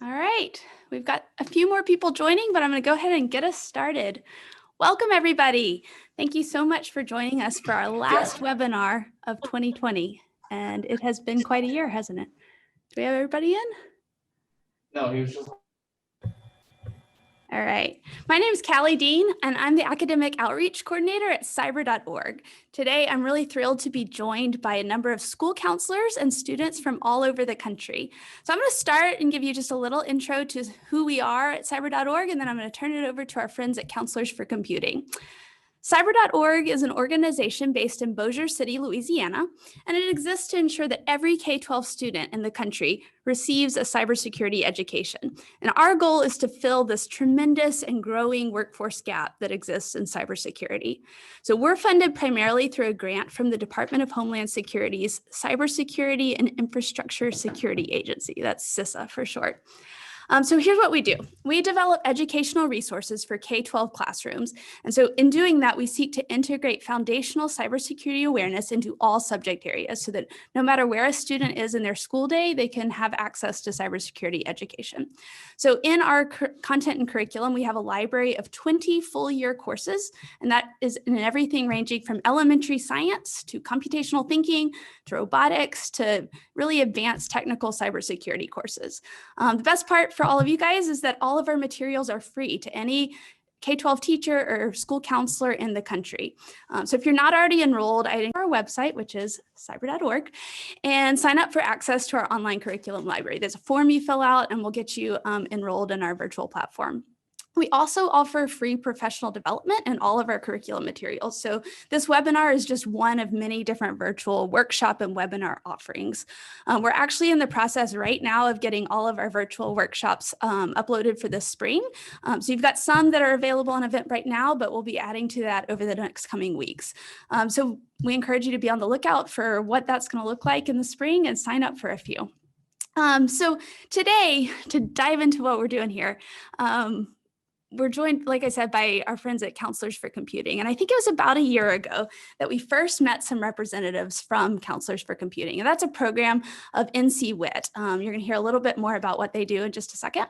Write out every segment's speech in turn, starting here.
All right, we've got a few more people joining, but I'm going to go ahead and get us started. Welcome, everybody. Thank you so much for joining us for our last webinar of 2020. And it has been quite a year, hasn't it? Do we have everybody in? No, he was just. All right. My name is Callie Dean, and I'm the Academic Outreach Coordinator at cyber.org. Today, I'm really thrilled to be joined by a number of school counselors and students from all over the country. So I'm going to start and give you just a little intro to who we are at cyber.org, and then I'm going to turn it over to our friends at Counselors for Computing. Cyber.org is an organization based in Bossier City, Louisiana, and it exists to ensure that every K-12 student in the country receives a cybersecurity education. And our goal is to fill this tremendous and growing workforce gap that exists in cybersecurity. So we're funded primarily through a grant from the Department of Homeland Security's Cybersecurity and Infrastructure Security Agency. That's CISA for short. So here's what we do. We develop educational resources for K-12 classrooms. And so in doing that, we seek to integrate foundational cybersecurity awareness into all subject areas so that no matter where a student is in their school day, they can have access to cybersecurity education. So in our content and curriculum, we have a library of 20 full-year courses, and that is in everything ranging from elementary science to computational thinking to robotics to really advanced technical cybersecurity courses. The best part for all of you guys is that all of our materials are free to any K-12 teacher or school counselor in the country. So if you're not already enrolled, I think our website, which is cyber.org, and sign up for access to our online curriculum library. There's a form you fill out and we'll get you enrolled in our virtual platform. We also offer free professional development in all of our curriculum materials. So this webinar is just one of many different virtual workshop and webinar offerings. We're actually in the process right now of getting all of our virtual workshops uploaded for this spring. So you've got some that are available on Eventbrite now, but we'll be adding to that over the next coming weeks. So we encourage you to be on the lookout for what that's going to look like in the spring and sign up for a few. So today, to dive into what we're doing here, we're joined, like I said, by our friends at Counselors for Computing. And I think it was about a year ago that we first met some representatives from Counselors for Computing. And that's a program of NC-WIT. You're going to hear a little bit more about what they do in just a second.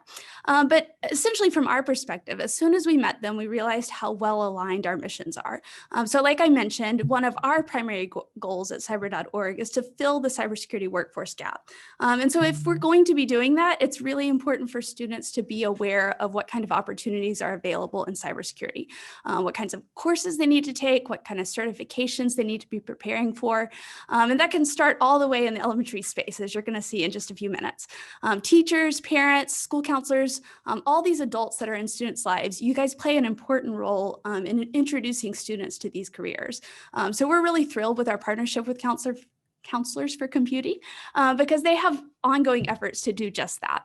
But essentially from our perspective, as soon as we met them, we realized how well aligned our missions are. So like I mentioned, one of our primary goals at cyber.org is to fill the cybersecurity workforce gap. And so if we're going to be doing that, it's really important for students to be aware of what kind of opportunities are available in cybersecurity, what kinds of courses they need to take, what kind of certifications they need to be preparing for. And that can start all the way in the elementary space, as you're going to see in just a few minutes. Teachers, parents, school counselors, all these adults that are in students' lives, you guys play an important role in introducing students to these careers. So we're really thrilled with our partnership with Counselors for Computing because they have ongoing efforts to do just that.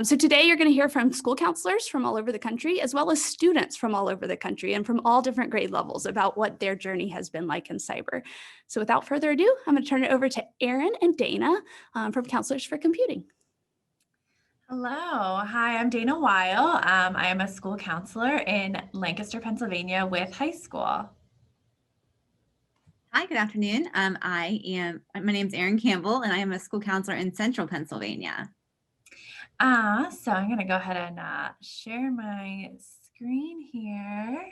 So today you're going to hear from school counselors from all over the country, as well as students from all over the country and from all different grade levels about what their journey has been like in cyber. So without further ado, I'm going to turn it over to Erin and Dana from Counselors for Computing. Hello, hi, I'm Dana Wile. I am a school counselor in Lancaster, Pennsylvania with high school. Hi, good afternoon. My name is Erin Campbell, and I am a school counselor in Central Pennsylvania. So I'm going to go ahead and share my screen here.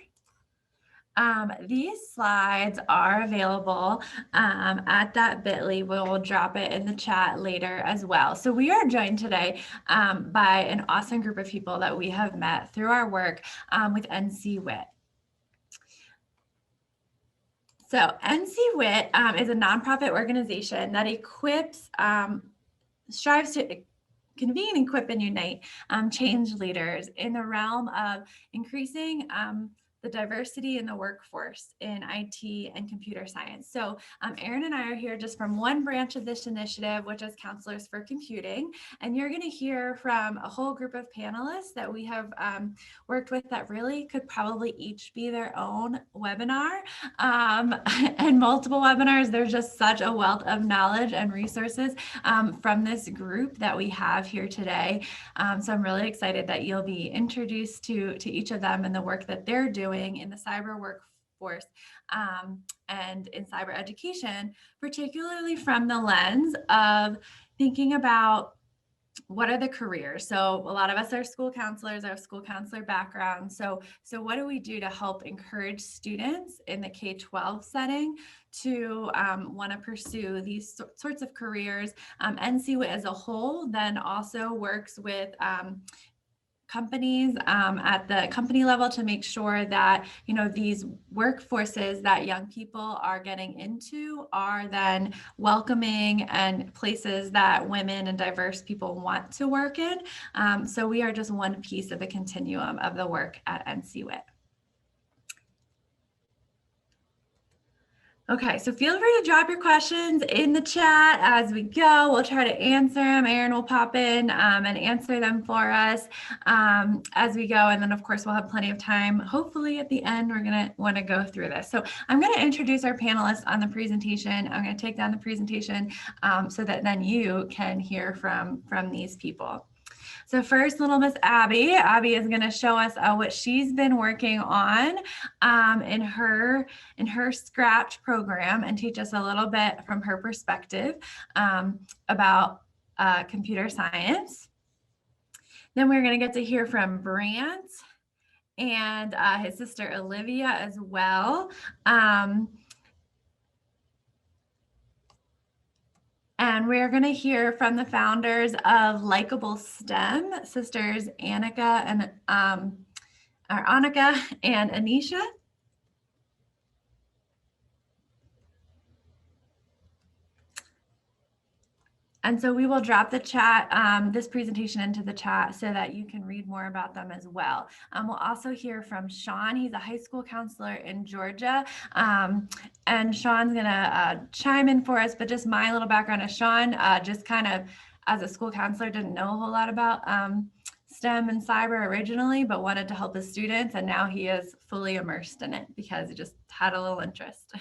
These slides are available at that bit.ly. We'll drop it in the chat later as well. So we are joined today by an awesome group of people that we have met through our work with NC-WIT. So NC-WIT is a nonprofit organization that equips, strives to convene, equip, and unite change leaders in the realm of increasing the diversity in the workforce in IT and computer science. So Erin and I are here just from one branch of this initiative, which is Counselors for Computing. And you're going to hear from a whole group of panelists that we have worked with that really could probably each be their own webinar and multiple webinars. There's just such a wealth of knowledge and resources from this group that we have here today. So I'm really excited that you'll be introduced to each of them and the work that they're doing in the cyber workforce and in cyber education, particularly from the lens of thinking about what are the careers? So a lot of us are school counselors, I have school counselor background. So what do we do to help encourage students in the K-12 setting to want to pursue these sorts of careers? NCWIT as a whole then also works with companies at the company level to make sure that, you know, these workforces that young people are getting into are then welcoming and places that women and diverse people want to work in. So we are just one piece of the continuum of the work at NCWIT. Okay, so feel free to drop your questions in the chat as we go. We'll try to answer them. Erin will pop in and answer them for us as we go. And then, of course, we'll have plenty of time. Hopefully, at the end, we're going to want to go through this. So I'm going to introduce our panelists on the presentation. I'm going to take down the presentation so that then you can hear from these people. So first, little Miss Abby. Abby is going to show us what she's been working on in her Scratch program and teach us a little bit from her perspective about computer science. Then we're going to get to hear from Brant and his sister Olivia as well. And we're going to hear from the founders of Likeable STEM, sisters Annika and Anisha. And so we will drop the chat, this presentation into the chat so that you can read more about them as well. We'll also hear from Sean. He's a high school counselor in Georgia. And Sean's gonna chime in for us, but just my little background is Sean just kind of, as a school counselor, didn't know a whole lot about STEM and cyber originally, but wanted to help his students. And now he is fully immersed in it because he just had a little interest.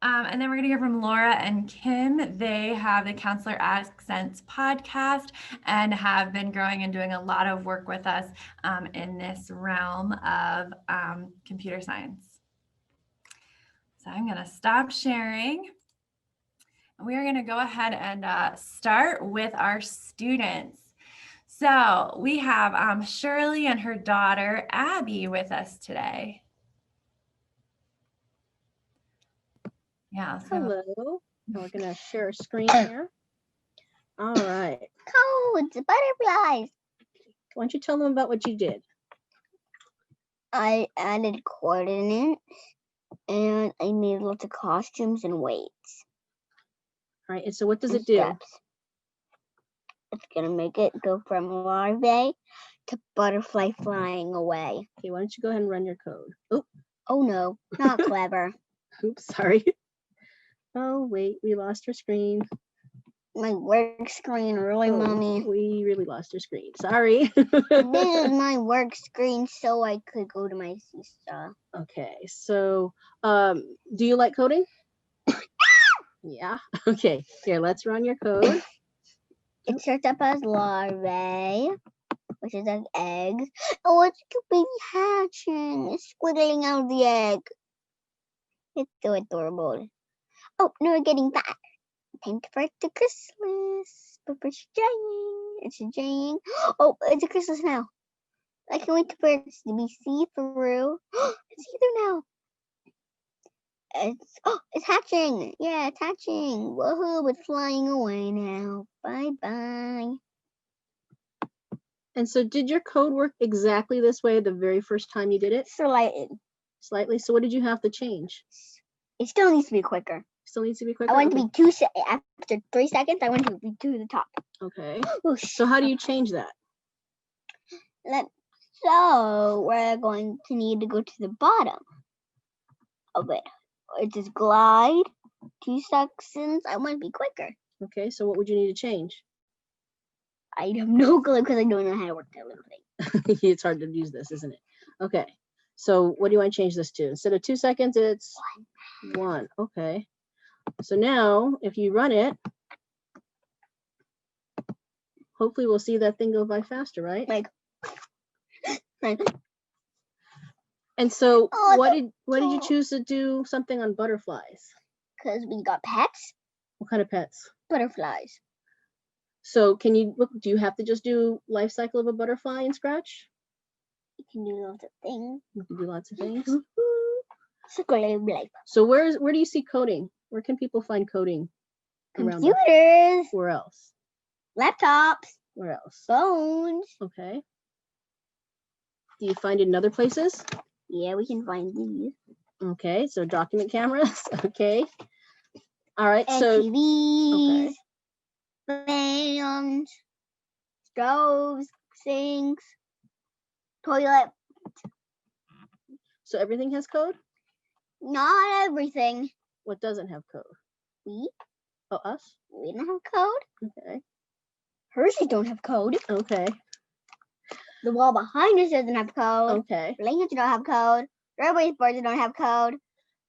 And then we're going to hear from Laura and Kim. They have the Counselor Accents podcast and have been growing and doing a lot of work with us in this realm of computer science. So I'm going to stop sharing. We are going to go ahead and start with our students. So we have Shirley and her daughter, Abby, with us today. Yeah. Hello. We're going to share a screen here. All right. Codes, butterflies. Why don't you tell them about what you did? I added coordinates and I made lots of costumes and weights. All right. And so what does it and do? steps. It's going to make it go from larvae to butterfly flying away. Okay. Why don't you go ahead and run your code? Oh no, not clever. Oops. Sorry. Oh, wait. We lost our screen. My work screen, really, Mommy. We really lost our screen. Sorry. This is my work screen so I could go to my sister. Okay. So do you like coding? Yeah. Okay. Here, let's run your code. It starts up as larvae, which is like eggs. Oh, it's a baby hatching. It's squiggling out of the egg. It's so adorable. Oh, no, we're getting fat. Time for it to chrysalis. It's giant. It's a giant. Oh, it's a chrysalis now. I can't wait for it to be see-through. It's see-through now. It's hatching. Yeah, it's hatching. Woohoo, it's flying away now. Bye-bye. And so did your code work exactly this way the very first time you did it? Slightly. So what did you have to change? It still needs to be quicker. Still needs to be quicker? I want it to be 2 seconds. After 3 seconds, I want it to be to the top. Okay. Whoosh. So how do you change that? So we're going to need to go to the bottom of it. It says glide, 2 seconds. I want to be quicker. Okay, so what would you need to change? I have no clue because I don't know how to work that little thing. It's hard to use this, isn't it? Okay, so what do you want to change this to? Instead of 2 seconds, it's 1. Okay. So now, if you run it, hopefully we'll see that thing go by faster, right? Like. And so, Oh, what did you choose to do something on butterflies? Because we got pets. What kind of pets? Butterflies. So can you look, do you have to just do life cycle of a butterfly in Scratch? You can do lots of things. You can do lots of things. Like So where do you see coding? Where can people find coding? Around the- computers, Where else? laptops, Where else? phones. Okay. Do you find it in other places? Yeah, we can find these. Okay, so document cameras. Okay. All right. And So TVs, fans, stoves, sinks, toilet. so everything has code? Not everything. What doesn't have code? We Oh, us? we don't have code. Okay. Hershey's don't have code. Okay. The wall behind us doesn't have code. Okay. Blankets don't have code. Strawberry boards don't have code.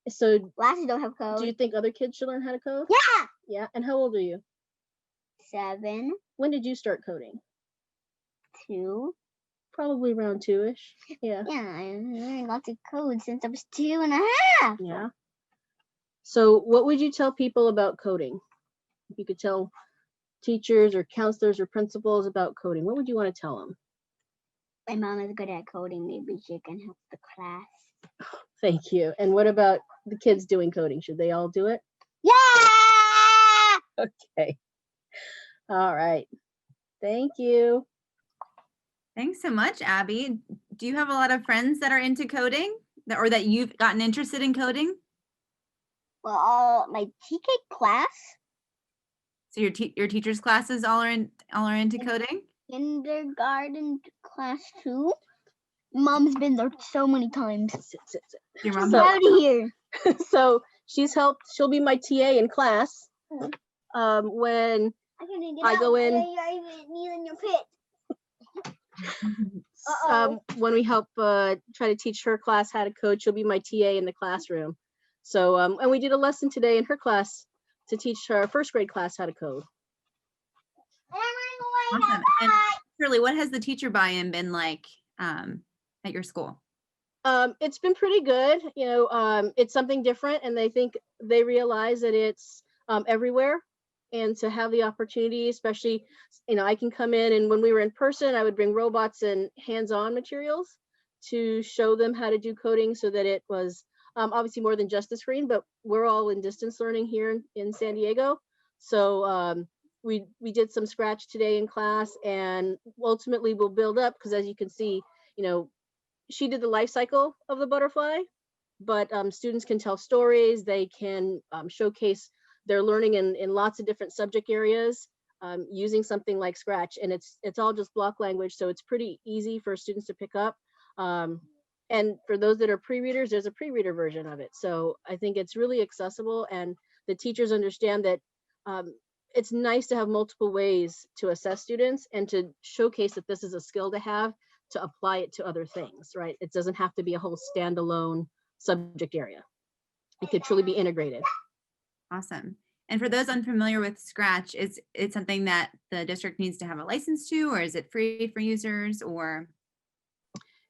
So Glasses don't have code. do you think other kids should learn how to code? Yeah. Yeah. And how old are you? 7, When did you start coding? 2. Probably around 2-ish. Yeah. Yeah, I learned lots of code since I was 2.5. Yeah. So what would you tell people about coding? If you could tell teachers or counselors or principals about coding, what would you want to tell them? My mom is good at coding. Maybe she can help the class. Thank you. And what about the kids doing coding? Should they all do it? Yeah. Okay. All right. Thank you. Thanks so much, Abby. Do you have a lot of friends that are into coding or that you've gotten interested in coding? Well, my TK class, So your teachers' classes all are into coding? kindergarten class 2. Mom's been there so many times. Sit, sit, sit. Your She's mom So- out of here. So she'll be my TA in class. When I can I go in- You in your pit. Uh-oh. when we help try to teach her class how to code, she'll be my TA in the classroom. So and we did a lesson today in her class to teach her first grade class how to code. Awesome. And Shirley, what has the teacher buy-in been like at your school? It's been pretty good. You know, it's something different, and they realize that it's everywhere, and to have the opportunity, especially, you know, I can come in, and when we were in person, I would bring robots and hands-on materials to show them how to do coding, so that it was obviously more than just the screen. But we're all in distance learning here in San Diego, so we did some Scratch today in class, and ultimately we'll build up, because as you can see, you know, she did the life cycle of the butterfly, but students can tell stories. They can showcase their learning in lots of different subject areas using something like Scratch. And it's all just block language, so it's pretty easy for students to pick up. And for those that are pre-readers, there's a pre-reader version of it. So I think it's really accessible, and the teachers understand that it's nice to have multiple ways to assess students and to showcase that this is a skill to have, to apply it to other things, right? It doesn't have to be a whole standalone subject area. It could truly be integrated. Awesome. And for those unfamiliar with Scratch, is it something that the district needs to have a license to, or is it free for users, or?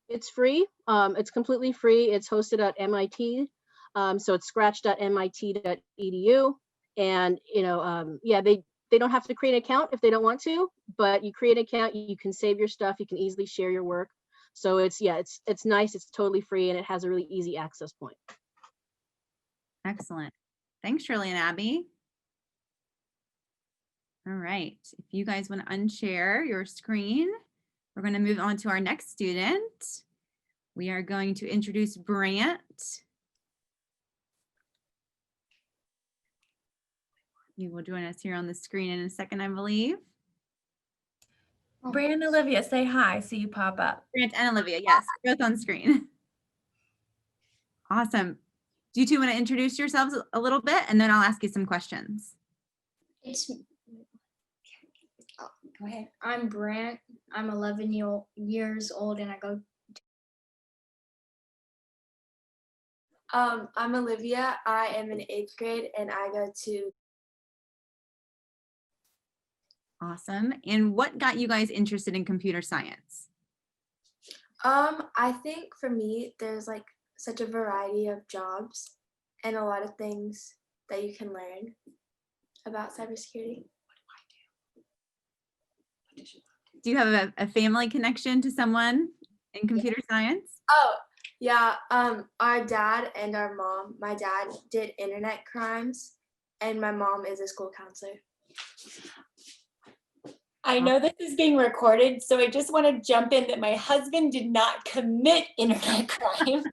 It's free. It's completely free. It's hosted at MIT. So it's scratch.mit.edu. And, you know, yeah, they don't have to create an account if they don't want to, but you create an account, you can save your stuff, you can easily share your work. So it's nice, it's totally free, and it has a really easy access point. Excellent. Thanks, Shirley and Abby. All right, if you guys want to unshare your screen, we're going to move on to our next student. We are going to introduce Brant. You will join us here on the screen in a second, I believe. Brant and Olivia, say hi so you pop up. Brant and Olivia, yes, both on screen. Awesome. Do you two want to introduce yourselves a little bit, and then I'll ask you some questions. Go ahead. I'm Brant. I'm 11 years old, and I go. I'm Olivia. I am in 8th grade, and I go to. Awesome. And what got you guys interested in computer science? I think for me, there's like such a variety of jobs and a lot of things that you can learn about cybersecurity. Do you have a family connection to someone in computer science? Oh, yeah. Our dad and our mom. My dad did internet crimes, and my mom is a school counselor. I know this is being recorded, so I just want to jump in that my husband did not commit internet crime.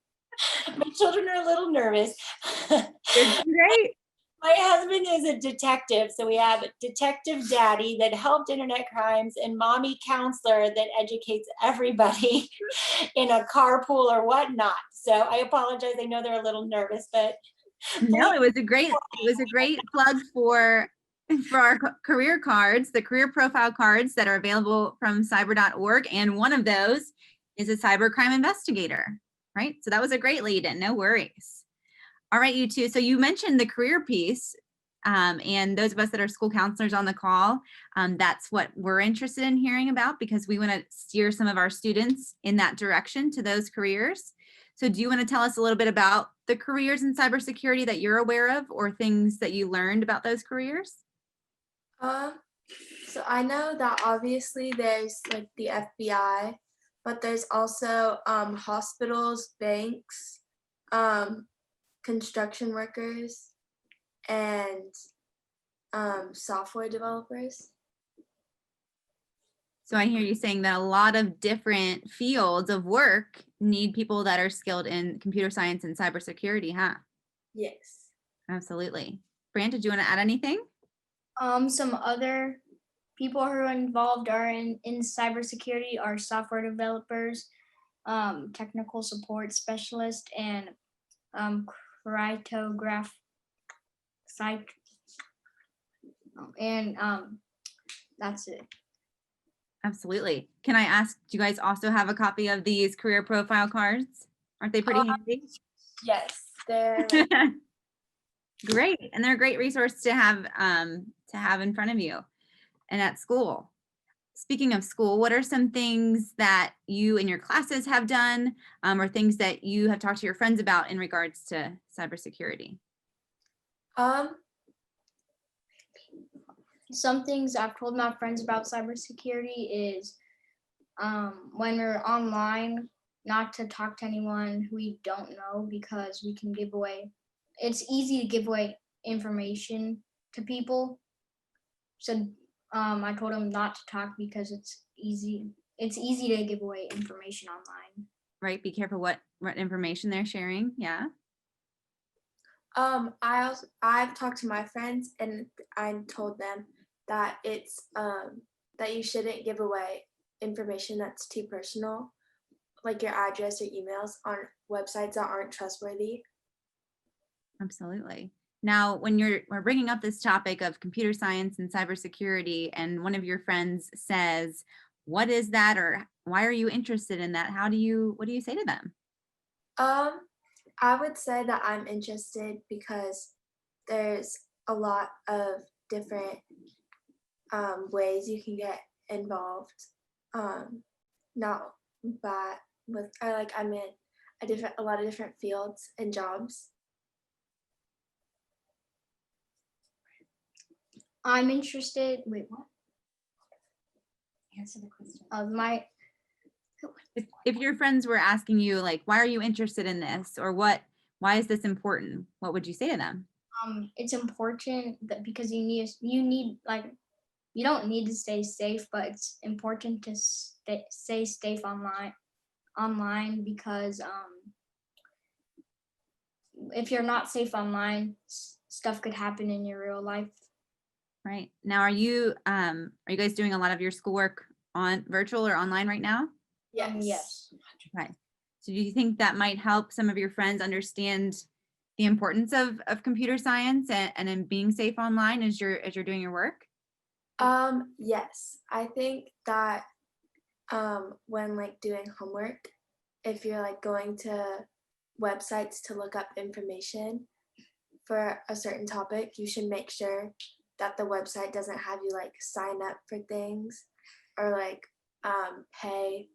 My children are a little nervous. Great. My husband is a detective, so we have detective daddy that helped internet crimes and mommy counselor that educates everybody in a carpool or whatnot. So I apologize. I know they're a little nervous, but No, it was a great plug for our career cards, the career profile cards that are available from cyber.org. And one of those is a cybercrime investigator, right? So that was a great lead in, no worries. All right, you two. So you mentioned the career piece, and those of us that are school counselors on the call, that's what we're interested in hearing about, because we want to steer some of our students in that direction to those careers. So do you want to tell us a little bit about the careers in cybersecurity that you're aware of, or things that you learned about those careers? So I know that obviously there's like the FBI, but there's also hospitals, banks, construction workers, and software developers. So I hear you saying that a lot of different fields of work need people that are skilled in computer science and cybersecurity, huh? Yes. Absolutely. Brant, did you want to add anything? Some other people who are involved are in cybersecurity are software developers, technical support specialist, and cryptograph psych, and that's it. Absolutely. Can I ask, do you guys also have a copy of these career profile cards? Aren't they pretty handy? Yes, they're Great. And they're a great resource to have in front of you and at school. Speaking of school, what are some things that you and your classes have done, or things that you have talked to your friends about in regards to cybersecurity? Some things I've told my friends about cybersecurity is when we're online, not to talk to anyone who we don't know, because we can give away, it's easy to give away information to people. So I told them not to talk because it's easy to give away information online. Right. Be careful what information they're sharing. Yeah. I've talked to my friends and I told them that it's that you shouldn't give away information that's too personal, like your address or emails, on websites that aren't trustworthy. Absolutely. Now, when we're bringing up this topic of computer science and cybersecurity, and one of your friends says, "What is that?" or "Why are you interested in that?" what do you say to them? I would say that I'm interested because there's a lot of different ways you can get involved. Not but with I'm in a lot of different fields and jobs. I'm interested. Wait, what? Answer the question. If your friends were asking you, like, "Why are you interested in this?" or why is this important?" what would you say to them? It's important that because you need like, you don't need to stay safe, but it's important to stay safe online because if you're not safe online, stuff could happen in your real life. Right. Now, are you guys doing a lot of your schoolwork on virtual or online right now? Yes. Right. So do you think that might help some of your friends understand the importance of computer science and in being safe online as you're doing your work? Yes, I think that when like doing homework, if you're like going to websites to look up information for a certain topic, you should make sure that the website doesn't have you like sign up for things or like pay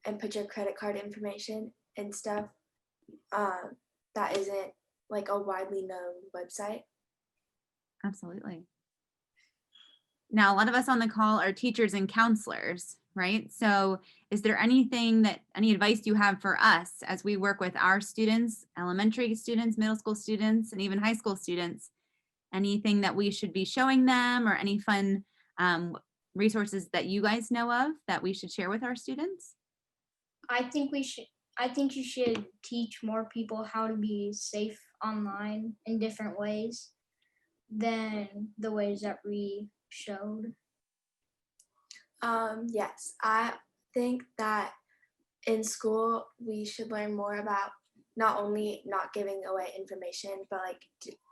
and put your credit card information and stuff that isn't like a widely known website. Absolutely. Now, a lot of us on the call are teachers and counselors, right? So is there any advice you have for us as we work with our students, elementary students, middle school students, and even high school students? Anything that we should be showing them, or any fun resources that you guys know of that we should share with our students? I think you should teach more people how to be safe online in different ways than the ways that we showed. Yes, I think that in school we should learn more about not only not giving away information, but like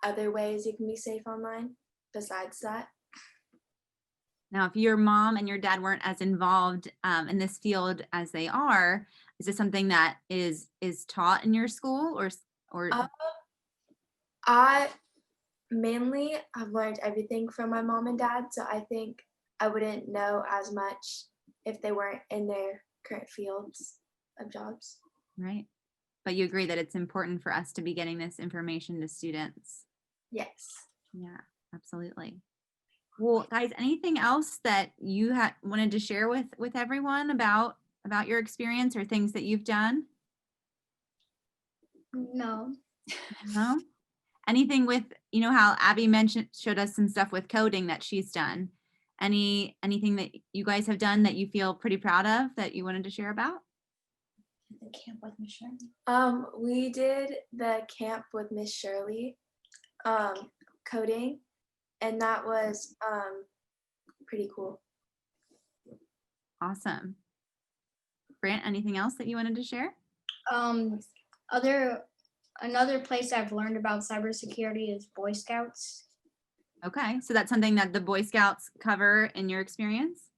other ways you can be safe online besides that. Now, if your mom and your dad weren't as involved in this field as they are, is this something that is taught in your school, or? I mainly have learned everything from my mom and dad, so I think I wouldn't know as much if they weren't in their current fields of jobs. Right. But you agree that it's important for us to be getting this information to students? Yes. Yeah, absolutely. Well, guys, anything else that you wanted to share with everyone about your experience or things that you've done? No. No? Anything with, how Abby showed us some stuff with coding that she's done. Anything that you guys have done that you feel pretty proud of that you wanted to share about? The camp with Miss Shirley. We did the camp with Miss Shirley, coding, and that was pretty cool. Awesome. Brant, anything else that you wanted to share? Another place I've learned about cybersecurity is Boy Scouts. Okay, so that's something that the Boy Scouts cover in your experience?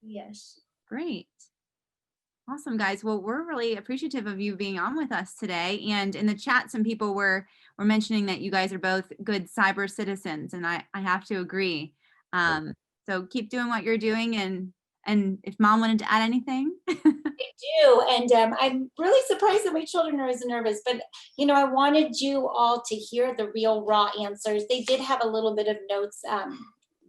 Yes. Great. Awesome, guys. Well, we're really appreciative of you being on with us today. And in the chat, some people were mentioning that you guys are both good cyber citizens, and I have to agree. So keep doing what you're doing, and if Mom wanted to add anything. I do, and I'm really surprised that my children are as nervous, but I wanted you all to hear the real raw answers. They did have a little bit of notes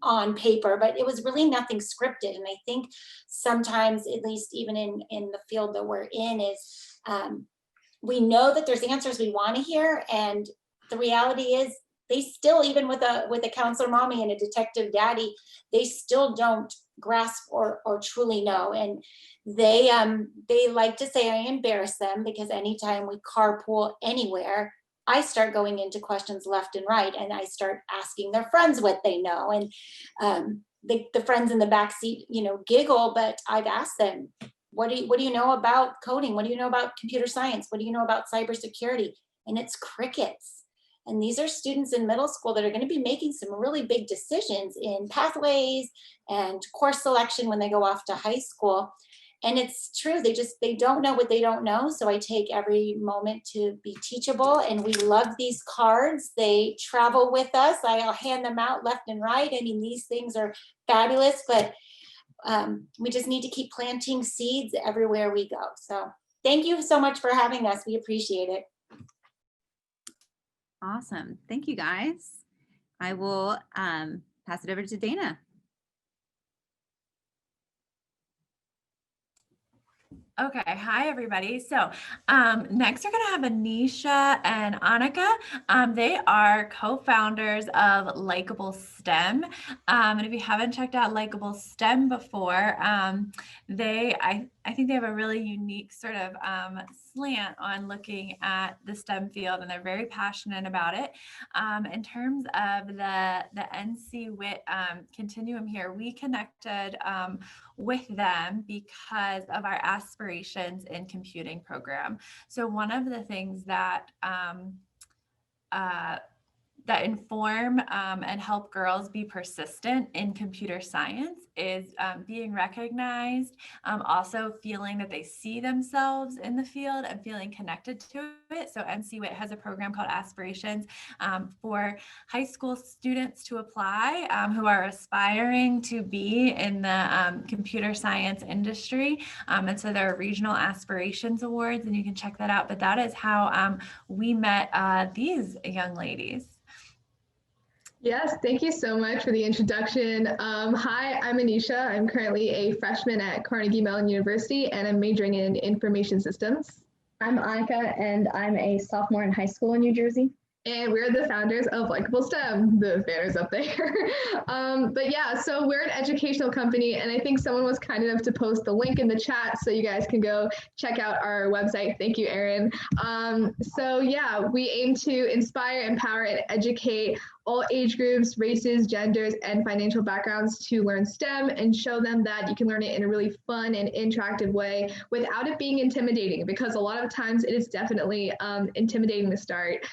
on paper, but it was really nothing scripted. And I think sometimes, at least even in the field that we're in, is we know that there's answers we want to hear, and the reality is they still, even with a counselor mommy and a detective daddy, they still don't grasp or truly know. And they like to say I embarrass them, because anytime we carpool anywhere, I start going into questions left and right, and I start asking their friends what they know. And the friends in the back seat, giggle, but I've asked them, what do you know about coding? What do you know about computer science? What do you know about cybersecurity? And it's crickets. And these are students in middle school that are going to be making some really big decisions in pathways and course selection when they go off to high school. And it's true, they don't know what they don't know. So I take every moment to be teachable, and we love these cards. They travel with us. I'll hand them out left and right. I mean, these things are fabulous, but we just need to keep planting seeds everywhere we go. So thank you so much for having us. We appreciate it. Awesome. Thank you, guys. I will pass it over to Dana. Okay, hi everybody. So next we're gonna have Anisha and Annika. They are co-founders of Likeable STEM. And if you haven't checked out Likeable STEM before, I think they have a really unique sort of slant on looking at the STEM field, and they're very passionate about it. In terms of the NC WIT continuum here, we connected with them because of our aspirations in computing program. So one of the things that that inform and help girls be persistent in computer science is being recognized, also feeling that they see themselves in the field and feeling connected to it. So NCWIT has a program called Aspirations for high school students to apply who are aspiring to be in the computer science industry. And so there are regional aspirations awards, and you can check that out. But that is how we met these young ladies. Yes, thank you so much for the introduction. Hi, I'm Anisha. I'm currently a freshman at Carnegie Mellon University, and I'm majoring in information systems. I'm Annika, and I'm a sophomore in high school in New Jersey. And we're the founders of Likeable STEM, the banners up there. But yeah, so we're an educational company, and I think someone was kind enough to post the link in the chat so you guys can go check out our website. Thank you, Erin. So yeah, we aim to inspire, empower, and educate all age groups, races, genders, and financial backgrounds to learn STEM and show them that you can learn it in a really fun and interactive way without it being intimidating, because a lot of times it is definitely intimidating to start.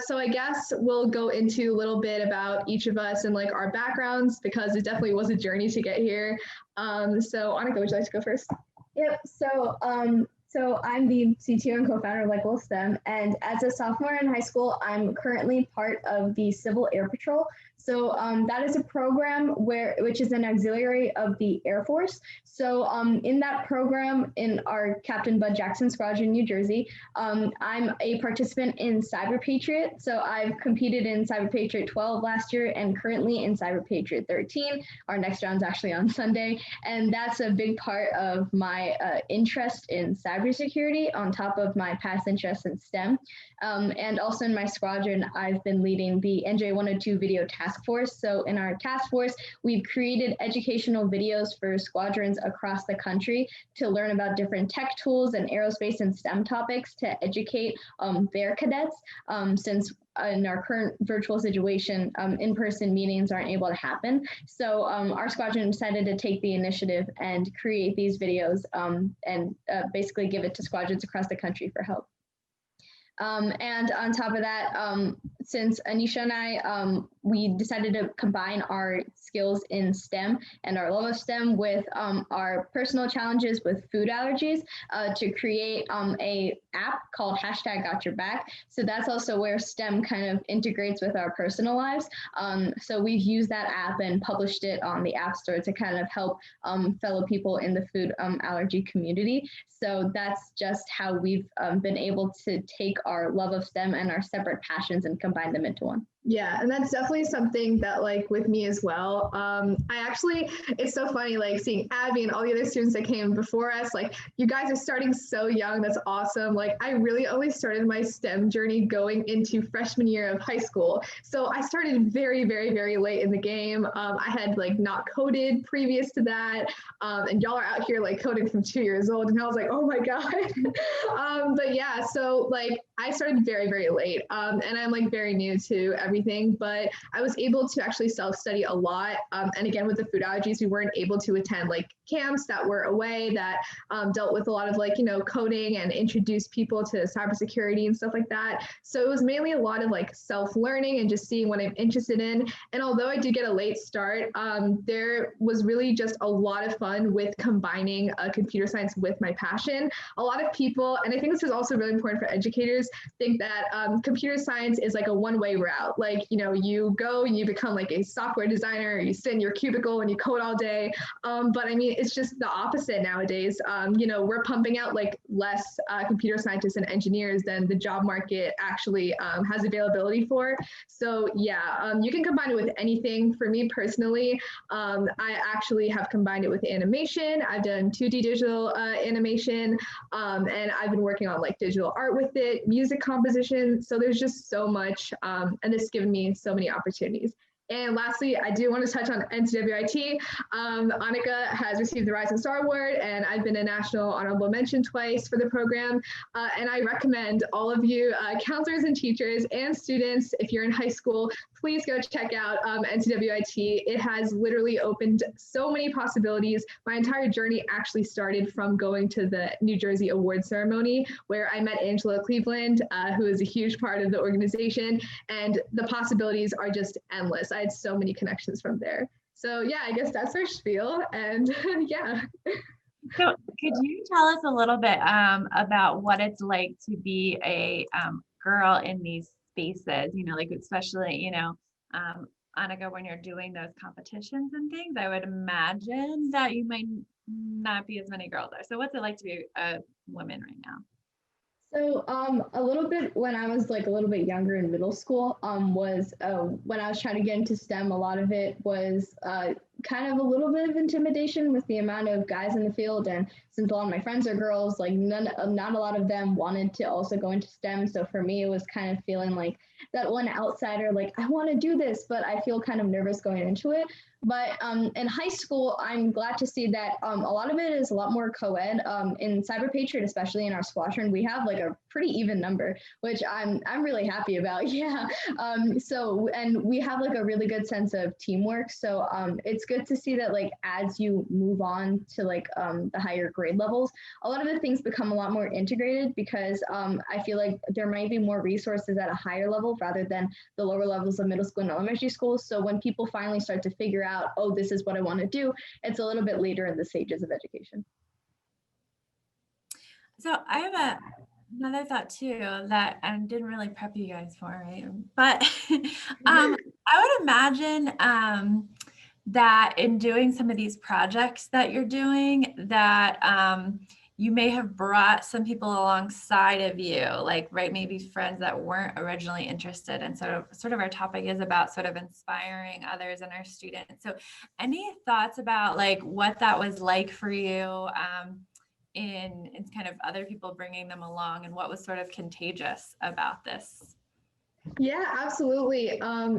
So I guess we'll go into a little bit about each of us and like our backgrounds, because it definitely was a journey to get here. So Annika, would you like to go first? Yep. So I'm the CTO and co-founder of Likeable STEM, and as a sophomore in high school, I'm currently part of the Civil Air Patrol. So that is a program which is an auxiliary of the Air Force. So in that program, in our Captain Bud Jackson Squadron, New Jersey, I'm a participant in Cyber Patriot. So I've competed in Cyber Patriot 12 last year and currently in Cyber Patriot 13. Our next round's actually on Sunday. And that's a big part of my interest in cybersecurity on top of my past interest in STEM. And also in my squadron, I've been leading the NJ102 video task force. So in our task force, we've created educational videos for squadrons across the country to learn about different tech tools and aerospace and STEM topics to educate their cadets, since in our current virtual situation, in-person meetings aren't able to happen. So our squadron decided to take the initiative and create these videos and basically give it to squadrons across the country for help. And on top of that, since Anisha and I, we decided to combine our skills in STEM and our love of STEM with our personal challenges with food allergies to create a app called #GotYourBack. So that's also where STEM kind of integrates with our personal lives. So we've used that app and published it on the App Store to kind of help fellow people in the food allergy community. So that's just how we've been able to take our love of STEM and our separate passions and combine them into one. Yeah, and that's definitely something that like with me as well. It's so funny like seeing Abby and all the other students that came before us, like you guys are starting so young. That's awesome. Like I really only started my STEM journey going into freshman year of high school. So I started very, very, very late in the game. I had like not coded previous to that. And y'all are out here like coding from 2 years old. And I was like, oh my God. But yeah, so like I started very, very late. And I'm like very new to everything, but I was able to actually self-study a lot. And again, with the food allergies, we weren't able to attend like camps that were away that dealt with a lot of like, you know, coding and introduce people to cybersecurity and stuff like that. So it was mainly a lot of like self-learning and just seeing what I'm interested in. And although I did get a late start, there was really just a lot of fun with combining computer science with my passion. A lot of people, and I think this is also really important for educators, think that computer science is like a one-way route. Like, you know, you go and you become like a software designer, you sit in your cubicle and you code all day. But I mean, it's just the opposite nowadays. You know, we're pumping out like less computer scientists and engineers than the job market actually has availability for. So yeah, you can combine it with anything. For me personally, I actually have combined it with animation. I've done 2D digital animation, and I've been working on like digital art with it, music composition. So there's just so much, and this has given me so many opportunities. And lastly, I do want to touch on NCWIT. Annika has received the Rising Star Award, and I've been a National Honorable Mention twice for the program. And I recommend all of you counselors and teachers and students, if you're in high school, please go check out NCWIT. It has literally opened so many possibilities. My entire journey actually started from going to the New Jersey award ceremony, where I met Angela Cleveland, who is a huge part of the organization, and the possibilities are just endless. I had so many connections from there. So yeah, I guess that's our spiel, and yeah. So could you tell us a little bit about what it's like to be a girl in these spaces, you know, like especially, you know, Annika, when you're doing those competitions and things, I would imagine that you might not be as many girls there. So what's it like to be a woman right now? So a little bit when I was like a little bit younger in middle school, was when I was trying to get into STEM, a lot of it was kind of a little bit of intimidation with the amount of guys in the field. And since a lot of my friends are girls, like not a lot of them wanted to also go into STEM. So for me, it was kind of feeling like that one outsider, like I want to do this, but I feel kind of nervous going into it. But in high school, I'm glad to see that a lot of it is a lot more co-ed. In Cyber Patriot, especially in our squadron, we have like a pretty even number, which I'm really happy about. Yeah. So and we have like a really good sense of teamwork. So it's good to see that like as you move on to like the higher grade levels, a lot of the things become a lot more integrated because I feel like there might be more resources at a higher level rather than the lower levels of middle school and elementary school. So when people finally start to figure out, oh, this is what I want to do, it's a little bit later in the stages of education. So I have another thought too that I didn't really prep you guys for, right? But I would imagine that in doing some of these projects that you're doing, that you may have brought some people alongside of you, like, right, maybe friends that weren't originally interested. And sort of our topic is about sort of inspiring others and our students. So any thoughts about like what that was like for you in kind of other people bringing them along, and what was sort of contagious about this? Yeah, absolutely.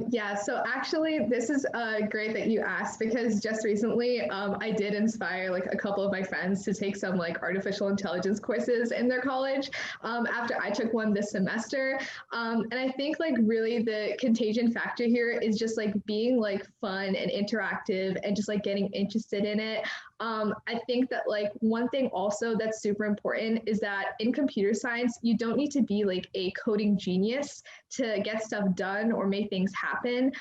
Yeah, so actually this is great that you asked, because just recently I did inspire like a couple of my friends to take some like artificial intelligence courses in their college after I took one this semester. And I think like really the contagion factor here is just like being like fun and interactive and just like getting interested in it. I think that like one thing also that's super important is that in computer science, you don't need to be like a coding genius to get stuff done or make things happen.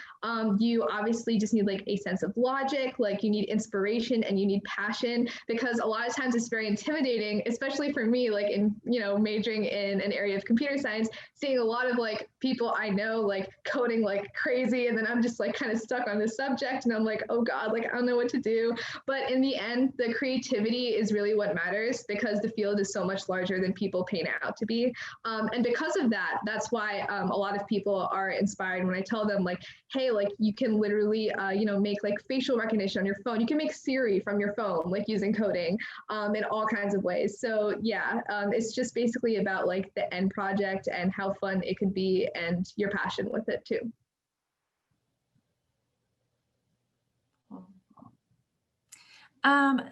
You obviously just need like a sense of logic, like you need inspiration and you need passion, because a lot of times it's very intimidating, especially for me, like in, you know, majoring in an area of computer science, seeing a lot of like people I know like coding like crazy, and then I'm just like kind of stuck on this subject and I'm like, oh God, like I don't know what to do. But in the end, the creativity is really what matters, because the field is so much larger than people paint it out to be. And because of that, that's why a lot of people are inspired when I tell them like, hey, like you can literally, you know, make like facial recognition on your phone. You can make Siri from your phone, like using coding in all kinds of ways. So yeah, it's just basically about like the end project and how fun it could be and your passion with it too.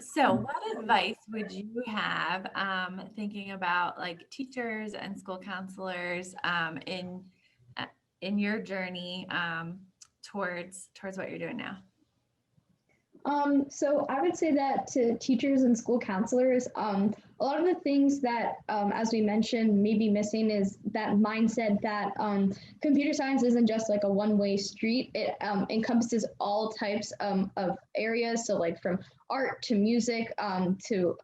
So what advice would you have thinking about like teachers and school counselors in your journey towards what you're doing now? So I would say that to teachers and school counselors, a lot of the things that, as we mentioned, may be missing is that mindset that computer science isn't just like a one-way street. It encompasses all types of areas. So like from art to music to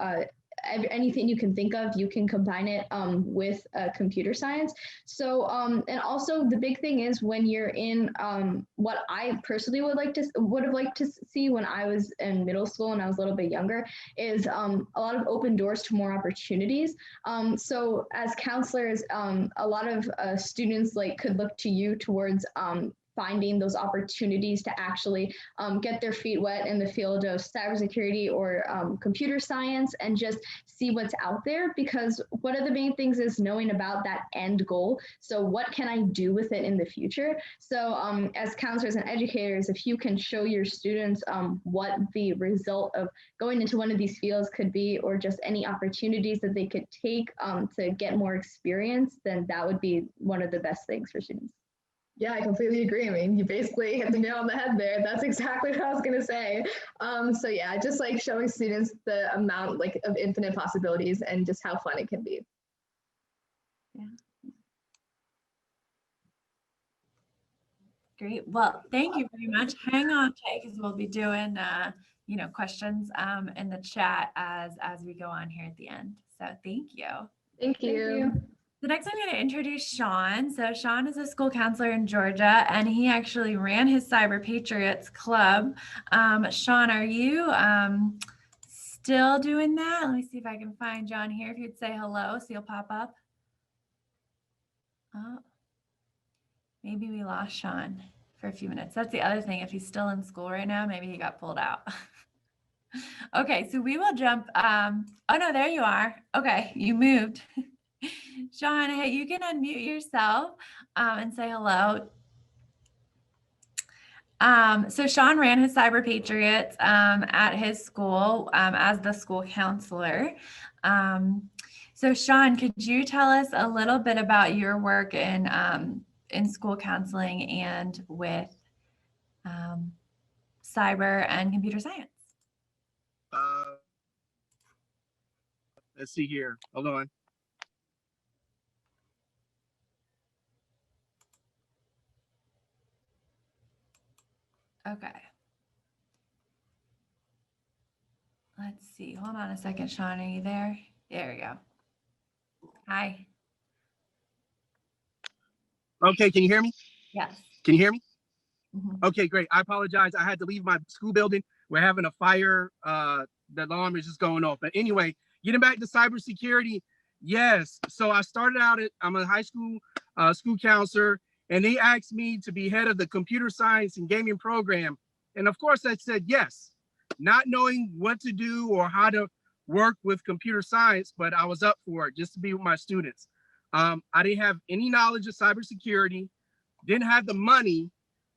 anything you can think of, you can combine it with computer science. So, and also the big thing is when you're in what I personally would have liked to see when I was in middle school and I was a little bit younger is a lot of open doors to more opportunities. So as counselors, a lot of students like could look to you towards finding those opportunities to actually get their feet wet in the field of cybersecurity or computer science and just see what's out there, because one of the main things is knowing about that end goal. So what can I do with it in the future? So as counselors and educators, if you can show your students what the result of going into one of these fields could be, or just any opportunities that they could take to get more experience, then that would be one of the best things for students. Yeah, I completely agree. I mean, you basically hit the nail on the head there. That's exactly what I was going to say. So yeah, just like showing students the amount like of infinite possibilities and just how fun it can be. Yeah. Great. Well, thank you very much. Hang on tight because we'll be doing you know, questions in the chat as we go on here at the end. So thank you. Thank you. So next I'm going to introduce Sean. So Sean is a school counselor in Georgia, and he actually ran his Cyber Patriots Club. Sean, are you still doing that? Let me see if I can find John here. If you'd say hello, so you'll pop up. Oh, maybe we lost Sean for a few minutes. That's the other thing. If he's still in school right now, maybe he got pulled out. Okay, so we will jump. Oh no, there you are. Okay, you moved. Sean, hey, you can unmute yourself and say hello. So Sean ran his Cyber Patriots at his school as the school counselor. So Sean, could you tell us a little bit about your work in school counseling and with cyber and computer science? Let's see here. Hold on. Okay. Let's see. Hold on a second, Sean. Are you there? There we go. Hi. Okay, can you hear me? Yes. Can you hear me? Mhm. Okay, great. I apologize. I had to leave my school building. We're having a fire. The alarm is just going off. But anyway, getting back to cybersecurity, yes. So I started out I'm a high school school counselor, and they asked me to be head of the computer science and gaming program. And of course, I said yes, not knowing what to do or how to work with computer science, but I was up for it just to be with my students. I didn't have any knowledge of cybersecurity, didn't have the money,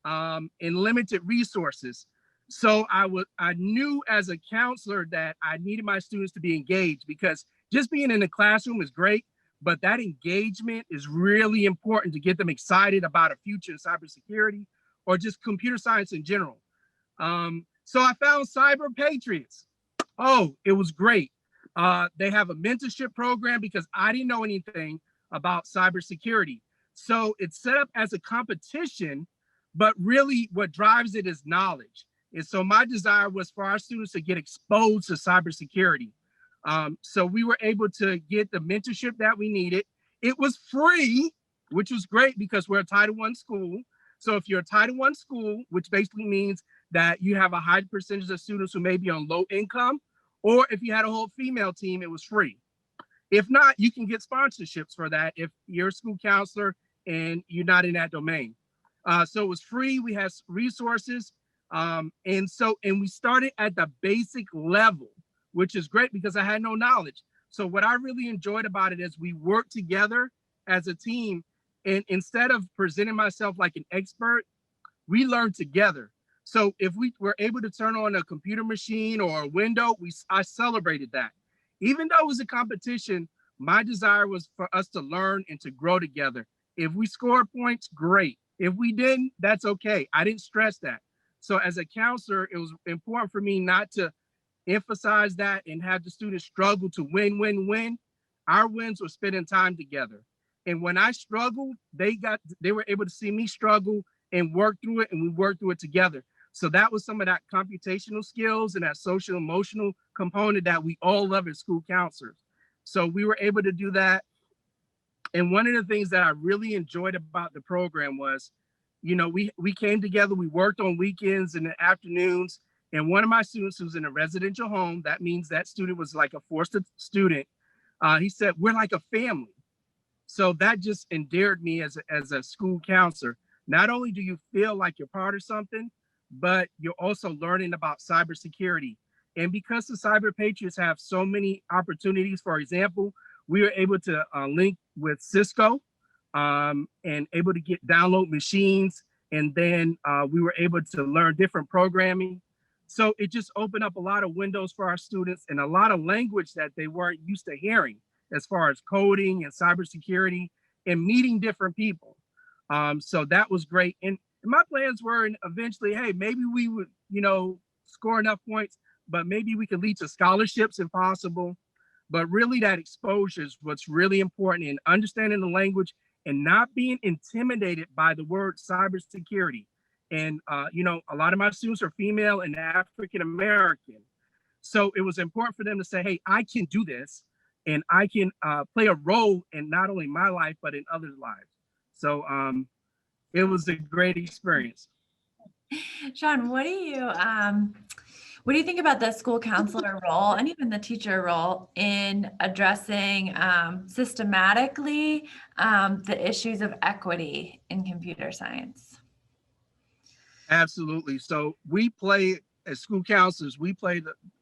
and limited resources. So I knew as a counselor that I needed my students to be engaged, because just being in the classroom is great, but that engagement is really important to get them excited about a future in cybersecurity or just computer science in general. So I found Cyber Patriots. Oh, it was great. They have a mentorship program because I didn't know anything about cybersecurity. So it's set up as a competition, but really what drives it is knowledge. And so my desire was for our students to get exposed to cybersecurity. So we were able to get the mentorship that we needed. It was free, which was great because we're a Title I school. So if you're a Title I school, which basically means that you have a high percentage of students who may be on low income, or if you had a whole female team, it was free. If not, you can get sponsorships for that if you're a school counselor and you're not in that domain. So it was free. We had resources. And we started at the basic level, which is great because I had no knowledge. So what I really enjoyed about it is we worked together as a team. And instead of presenting myself like an expert, we learned together. So if we were able to turn on a computer machine or a window, I celebrated that. Even though it was a competition, my desire was for us to learn and to grow together. If we scored points, great. If we didn't, that's okay. I didn't stress that. So as a counselor, it was important for me not to emphasize that and have the students struggle to win. Our wins were spending time together. And when I struggled, they were able to see me struggle and work through it, and we worked through it together. So that was some of that computational skills and that social emotional component that we all love as school counselors. So we were able to do that. And one of the things that I really enjoyed about the program was, we came together, we worked on weekends and the afternoons. And one of my students who's in a residential home, that means that student was like a forced student. He said, we're like a family. So that just endeared me as a school counselor. Not only do you feel like you're part of something, but you're also learning about cybersecurity. And because the Cyber Patriots have so many opportunities, for example, we were able to link with Cisco and able to download machines. And then we were able to learn different programming. So it just opened up a lot of windows for our students and a lot of language that they weren't used to hearing as far as coding and cybersecurity and meeting different people. So that was great. And my plans were eventually, hey, maybe we would, score enough points, but maybe we could lead to scholarships if possible. But really that exposure is what's really important in understanding the language and not being intimidated by the word cybersecurity. And, a lot of my students are female and African-American. So it was important for them to say, hey, I can do this and I can play a role in not only my life, but in others' lives. So it was a great experience. Sean, what What do you think about the school counselor role and even the teacher role in addressing systematically the issues of equity in computer science? Absolutely. So we play, as school counselors, we play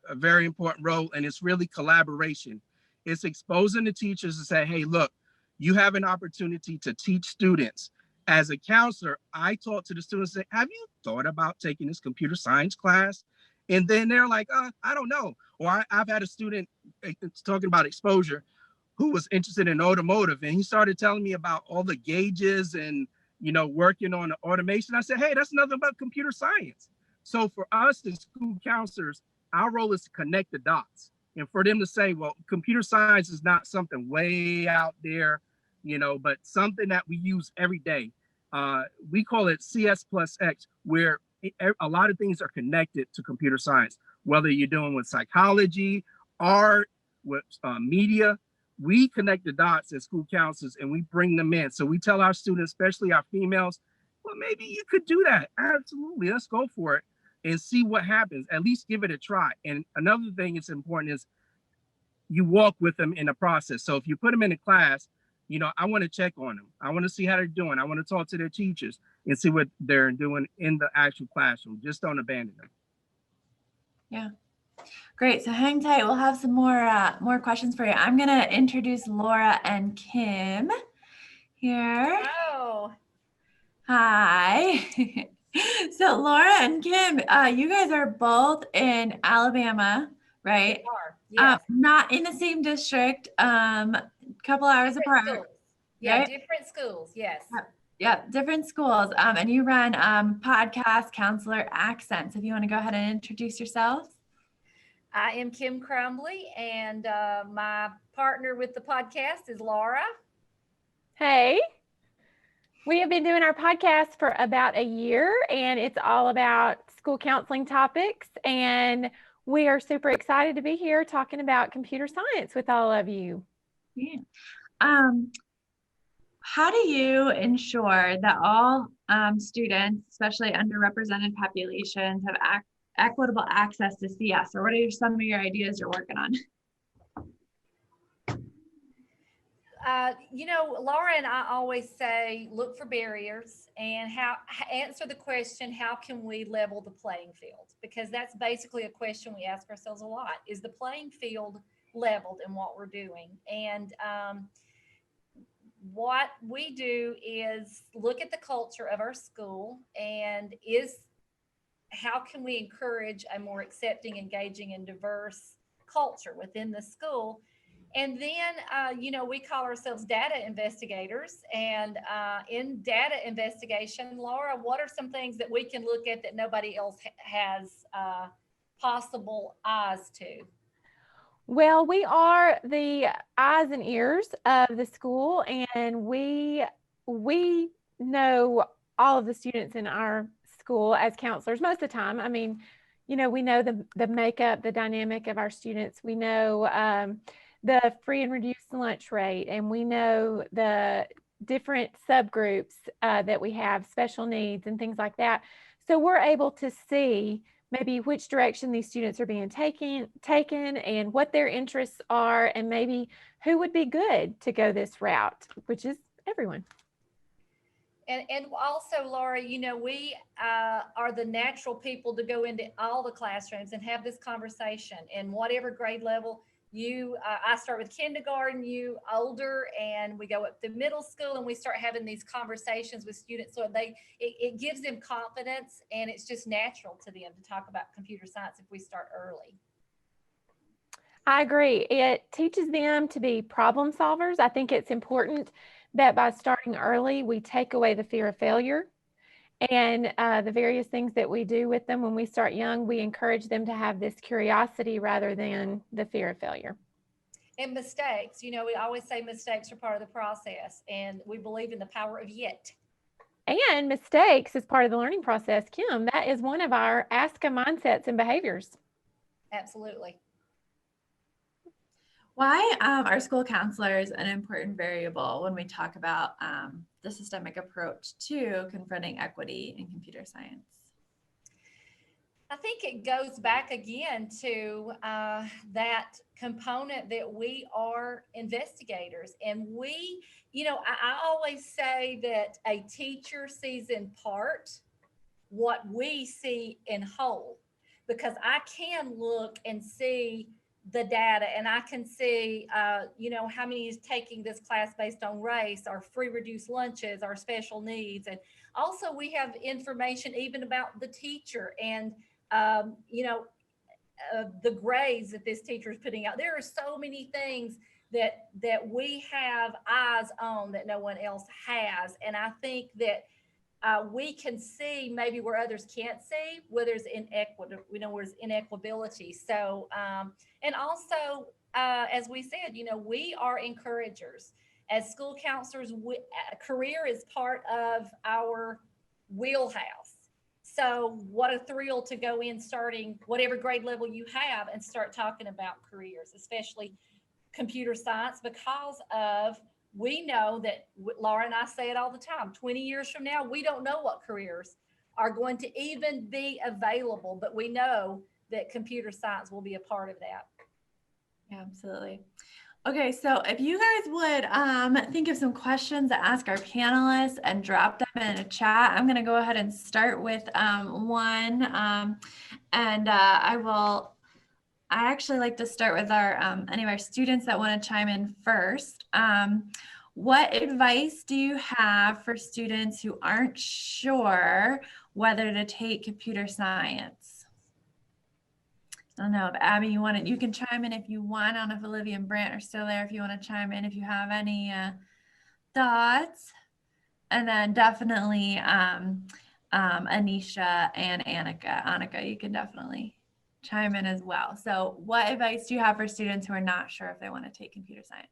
a very important role, and it's really collaboration. It's exposing the teachers to say, hey, look, you have an opportunity to teach students. As a counselor, I talk to the students, say, have you thought about taking this computer science class? And then they're like, I don't know. Or I've had a student, it's talking about exposure, who was interested in automotive, and he started telling me about all the gauges and working on the automation. I said, hey, that's nothing but computer science. So for us as school counselors, our role is to connect the dots, and for them to say, well, computer science is not something way out there, but something that we use every day. We call it CS plus X, where a lot of things are connected to computer science, whether you're doing with psychology, art, with media. We connect the dots as school counselors and we bring them in. So we tell our students, especially our females, well, maybe you could do that. Absolutely. Let's go for it and see what happens. At least give it a try. And another thing that's important is you walk with them in the process. So if you put them in a class, I want to check on them. I want to see how they're doing. I want to talk to their teachers and see what they're doing in the actual classroom. Just don't abandon them. Yeah. Great. So hang tight. We'll have some more questions for you. I'm going to introduce Laura and Kim here. Oh. Hi. So Laura and Kim, you guys are both in Alabama, right? We are. Yes. Not in the same district, couple hours apart. Schools. Yeah, right? different schools. Yes. Yeah, different schools. And you run podcast Counselor Accents. If you want to go ahead and introduce yourselves. I am Kim Crumbly, and my partner with the podcast is Laura. Hey, we have been doing our podcast for about a year, and it's all about school counseling topics. And we are super excited to be here talking about computer science with all of you. Yeah. How do you ensure that all students, especially underrepresented populations, have equitable access to CS, or what are some of your ideas you're working on? Laura and I always say, look for barriers and answer the question, how can we level the playing field? Because that's basically a question we ask ourselves a lot. Is the playing field leveled in what we're doing? And what we do is look at the culture of our school and how can we encourage a more accepting, engaging, and diverse culture within the school? And then, we call ourselves data investigators. And in data investigation, Laura, what are some things that we can look at that nobody else has possible eyes to? Well, we are the eyes and ears of the school, and we know all of the students in our school as counselors most of the time. I mean, we know the makeup, the dynamic of our students. We know the free and reduced lunch rate, and we know the different subgroups that we have, special needs and things like that. So we're able to see maybe which direction these students are being taken and what their interests are, and maybe who would be good to go this route, which is everyone. And also, Laura, we are the natural people to go into all the classrooms and have this conversation in whatever grade level. I start with kindergarten, you older, and we go up to middle school, and we start having these conversations with students. So it gives them confidence, and it's just natural to them to talk about computer science if we start early. I agree. It teaches them to be problem solvers. I think it's important that by starting early, we take away the fear of failure. And the various things that we do with them when we start young, we encourage them to have this curiosity rather than the fear of failure. And mistakes, we always say mistakes are part of the process, and we believe in the power of yet. And mistakes is part of the learning process. Kim, that is one of our ASCA mindsets and behaviors. Absolutely. Why are school counselors an important variable when we talk about the systemic approach to confronting equity in computer science? I think it goes back again to that component that we are investigators, and we, I always say that a teacher sees in part what we see in whole, because I can look and see the data, and I can see, how many is taking this class based on race, or free reduced lunches, or special needs. And also we have information even about the teacher and, the grades that this teacher is putting out. There are so many things that we have eyes on that no one else has. And I think that we can see maybe where others can't see, where there's inequity, where there's inequability. So, and also, as we said, we are encouragers. As school counselors, career is part of our wheelhouse. So what a thrill to go in starting whatever grade level you have and start talking about careers, especially computer science, because we know that, Laura and I say it all the time, 20 years from now, we don't know what careers are going to even be available, but we know that computer science will be a part of that. Yeah, absolutely. Okay, so if you guys would think of some questions to ask our panelists and drop them in a chat, I'm going to go ahead and start with one. I actually like to start with any of our students that want to chime in first. What advice do you have for students who aren't sure whether to take computer science? I don't know if Abby, you can chime in if you want. I don't know if Olivia and Brant are still there. If you want to chime in, if you have any thoughts, and then definitely Anisha and Annika, you can definitely chime in as well. So what advice do you have for students who are not sure if they want to take computer science?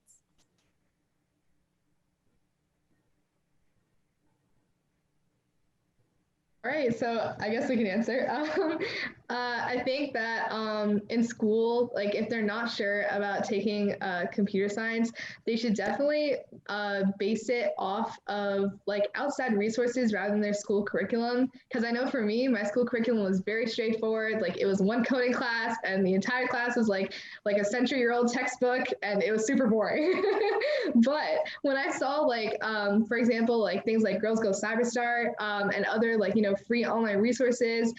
All right, so I guess we can answer. I think that in school, like if they're not sure about taking computer science, they should definitely base it off of like outside resources rather than their school curriculum. Because I know for me, my school curriculum was very straightforward. Like it was one coding class, and the entire class was like a century-year-old textbook, and it was super boring. But when I saw for example, like things like Girls Go CyberStart and other free online resources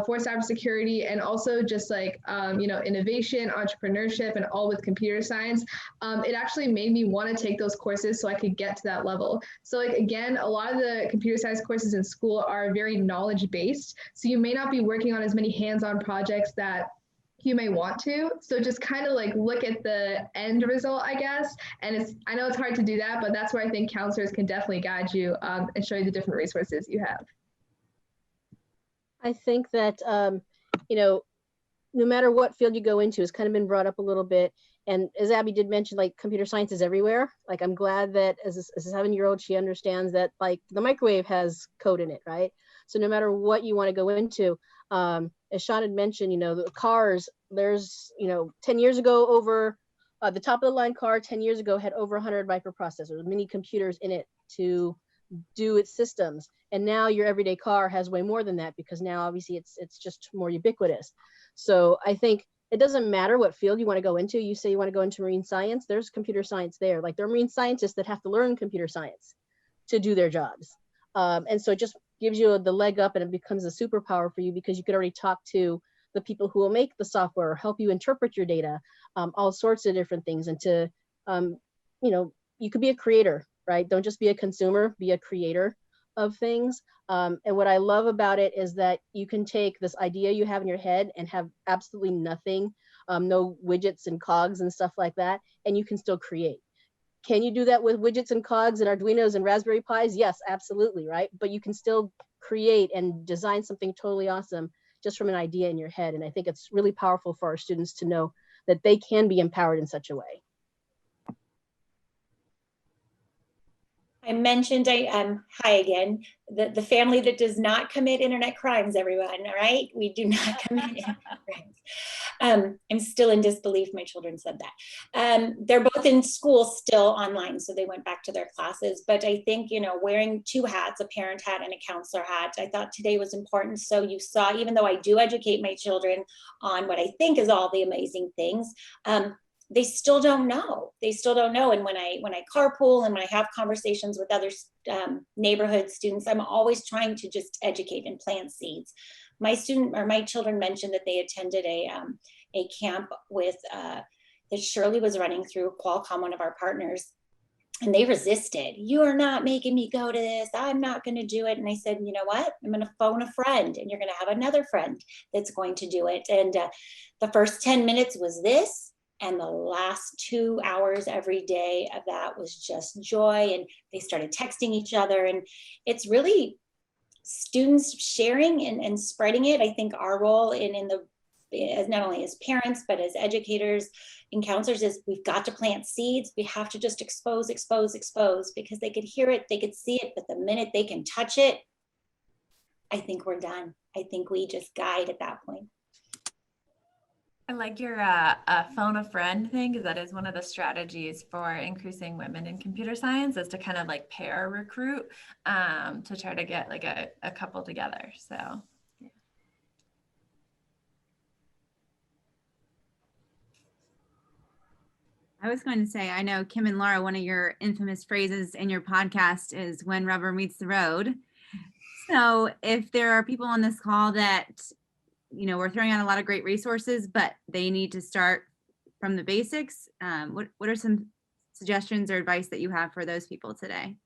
for cybersecurity, and also just innovation, entrepreneurship, and all with computer science, it actually made me want to take those courses so I could get to that level. So again, a lot of the computer science courses in school are very knowledge based. So you may not be working on as many hands-on projects that you may want to. So just kind of look at the end result, I guess. And I know it's hard to do that, but that's where I think counselors can definitely guide you and show you the different resources you have. I think that, no matter what field you go into, it's kind of been brought up a little bit. And as Abby did mention, computer science is everywhere. I'm glad that as a 7-year-old, she understands that the microwave has code in it, right? So no matter what you want to go into, as Sean had mentioned, the cars, there's, 10 years ago over the top of the line car 10 years ago had over 100 microprocessors, mini computers in it to do its systems. And now your everyday car has way more than that, because now obviously it's just more ubiquitous. So I think it doesn't matter what field you want to go into. You say you want to go into marine science, there's computer science there. There are marine scientists that have to learn computer science to do their jobs. And so it just gives you the leg up, and it becomes a superpower for you, because you could already talk to the people who will make the software or help you interpret your data, all sorts of different things. And to, you could be a creator, right? Don't just be a consumer, be a creator of things. And what I love about it is that you can take this idea you have in your head and have absolutely nothing, no widgets and cogs and stuff like that, and you can still create. Can you do that with widgets and cogs and Arduinos and Raspberry Pis? Yes, absolutely, right? But you can still create and design something totally awesome just from an idea in your head. And I think it's really powerful for our students to know that they can be empowered in such a way. I mentioned, hi again, the family that does not commit internet crimes, everyone, all right? We do not commit internet crimes. I'm still in disbelief my children said that. They're both in school still online, so they went back to their classes. But I think, you know, wearing two hats, a parent hat and a counselor hat, I thought today was important. So you saw, even though I do educate my children on what I think is all the amazing things, they still don't know. They still don't know. And when I carpool and when I have conversations with other neighborhood students, I'm always trying to just educate and plant seeds. My children mentioned that they attended a camp with that Shirley was running through Qualcomm, one of our partners, and they resisted. You are not making me go to this. I'm not going to do it. And I said, you know what? I'm going to phone a friend, and you're going to have another friend that's going to do it. And the first 10 minutes was this. And the last 2 hours every day of that was just joy. And they started texting each other. And it's really students sharing and spreading it. I think our role as not only as parents, but as educators and counselors is we've got to plant seeds. We have to just expose, because they could hear it, they could see it, but the minute they can touch it, I think we're done. I think we just guide at that point. I like your phone a friend thing, because that is one of the strategies for increasing women in computer science, is to kind of like pair recruit to try to get like a couple together. So yeah. I was going to say, I know Kim and Laura, one of your infamous phrases in your podcast is when rubber meets the road. So if there are people on this call that, you know, we're throwing out a lot of great resources, but they need to start from the basics. What are some suggestions or advice that you have for those people today?